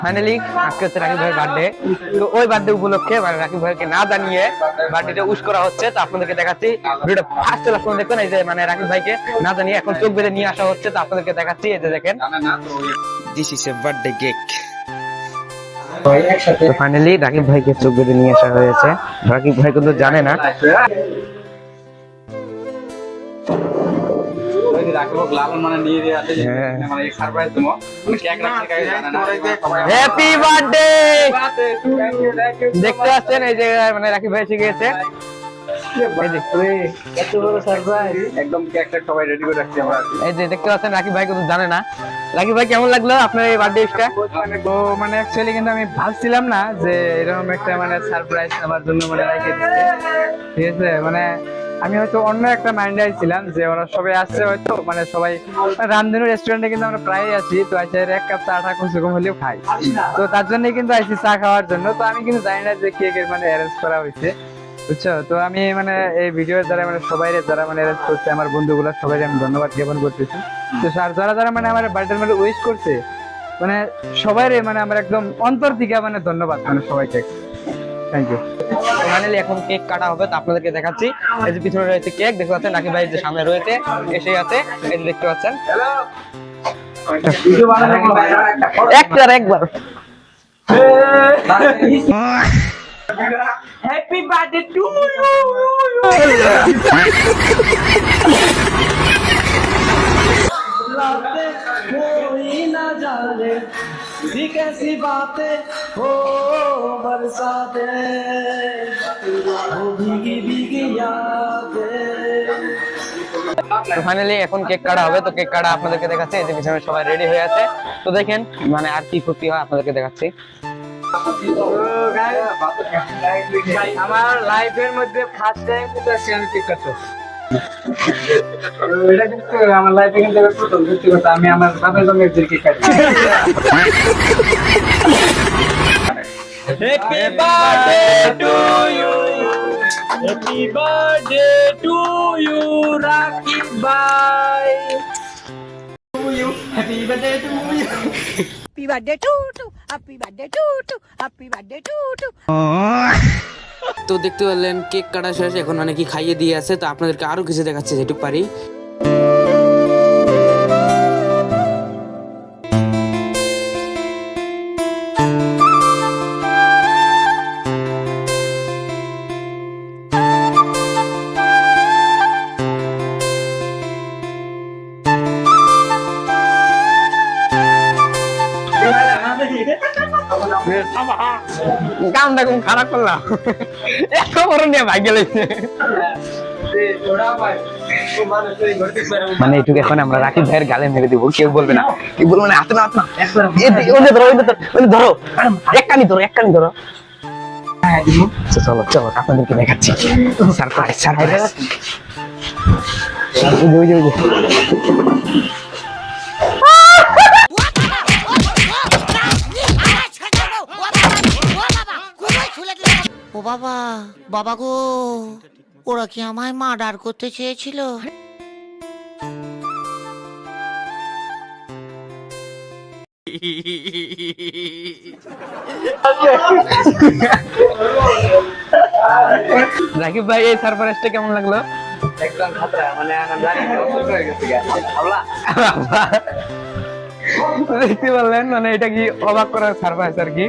Finally আজকে হচ্ছে রাকিব ভাইয়ের বার্থডে। তো ওই বার্থডে উপলক্ষে মানে রাকিব ভাইকে না জানিয়ে বার্থডেটা উইশ করা হচ্ছে। তো আপনাদেরকে দেখাচ্ছি ভিডিওটা ফার্স্ট আপনারা দেখবেন। এই যে মানে রাকিব ভাইকে না জানিয়ে এখন চোখ বেঁধে নিয়ে আসা হচ্ছে। তো আপনাদেরকে দেখাচ্ছি, এই যে দেখেন, this is a birthday cake. তো ফাইনালি রাকিব ভাইকে চোখ বেঁধে নিয়ে আসা হয়েছে। রাকিব ভাই কিন্তু জানে না। হ্যাপি বার্থডে দেখতে পাচ্ছেন, এই যে মানে রাকিব ভাই শিখেছে। এই যে দেখতে পাচ্ছেন রাকিব ভাই কিন্তু জানে না। রাকিব ভাই কেমন লাগলো আপনার এই বার্থডে উইশটা? তো মানে অ্যাকচুয়ালি কিন্তু আমি ভাবছিলাম না যে এরকম একটা মানে সারপ্রাইজ আমার জন্য মানে রেখে দিচ্ছে, ঠিক আছে। মানে আমি হয়তো অন্য একটা মাইন্ডে ছিলাম যে ওরা সবাই আসছে, হয়তো মানে সবাই রামধনু রেস্টুরেন্টে কিন্তু আমরা প্রায়ই আসি। তো আজকে এক কাপ চা টা কমসে কম হলেও খাই, তো তার জন্য কিন্তু আইসি চা খাওয়ার জন্য। তো আমি কিন্তু জানি না যে কেকের মানে অ্যারেঞ্জ করা হয়েছে, বুঝছো। তো আমি মানে এই ভিডিওর দ্বারা মানে সবাই যারা মানে অ্যারেঞ্জ করছে, আমার বন্ধুগুলো সবাই আমি ধন্যবাদ জ্ঞাপন করতেছি। তো যারা যারা মানে আমার বার্থডে মানে উইশ করছে, মানে সবাই মানে আমার একদম অন্তর থেকে মানে ধন্যবাদ মানে সবাইকে, থ্যাংক ইউ। ফাইনালি এখন কেক কাটা হবে। তো আপনাদেরকে দেখাচ্ছি, এই যে পিছনে রয়েছে কেক দেখতে পাচ্ছেন, রাকিব ভাই যে সামনে রয়েছে এসে আছে, এই যে দেখতে পাচ্ছেন। একবার হ্যাপি বার্থডে টু कोई ना जाने भी कैसी बातें हो बरसाते हो भीगी भीगी यादें। তো ফাইনালি এখন কেক কাটা হবে। তো কেক কাটা আপনাদেরকে দেখাচ্ছি, এই যে পিছনে সবাই রেডি হয়ে আছে। তো দেখেন মানে আর কি ক্ষতি হয় আপনাদেরকে দেখাচ্ছি। আমার লাইফের মধ্যে ফার্স্ট টাইম কিন্তু আমি কেক কাটছি। এটা কিন্তু আমার লাইফে কিন্তু প্রথম সত্যি কথা, আমি আমার বাপের জন্য কেক কাটছি। Happy birthday to you, happy birthday to you, Rakib bhai. To you, happy birthday to you. Happy birthday to happy birthday to happy birthday to তো দেখতে পারলেন কেক কাটা শেষ, এখন অনেকে খাইয়ে দিয়ে আছে। তো আপনাদেরকে আরো কিছু দেখাচ্ছে যেটুকু পারি। গানটা কোন খারাপ করলাম, এত বড় নিয়ে ভাই গেলেছে। মানে এইটুকু এখন আমরা রাকিব ভাইয়ের গালে মেরে দিব, কেউ বলবে না, কেউ বলবে না হাতে না হাত না। ধরো একটানি ধরো, একটানি ধরো। চলো চলো আপনাদেরকে দেখাচ্ছি সারপ্রাইজ সারপ্রাইজ। ও বাবা, বাবা গো, ওরা কি আমায় মার্ডার করতে চেয়েছিল? রাকিব ভাই এই সারপ্রাইজটা কেমন লাগলো? একদম খাতরা, মানে আমি জানি না শুরু হয়ে গেছে আল্লাহ। দেখতে পারলেন মানে এটা কি অবাক করার সারপ্রাইজ আর কি।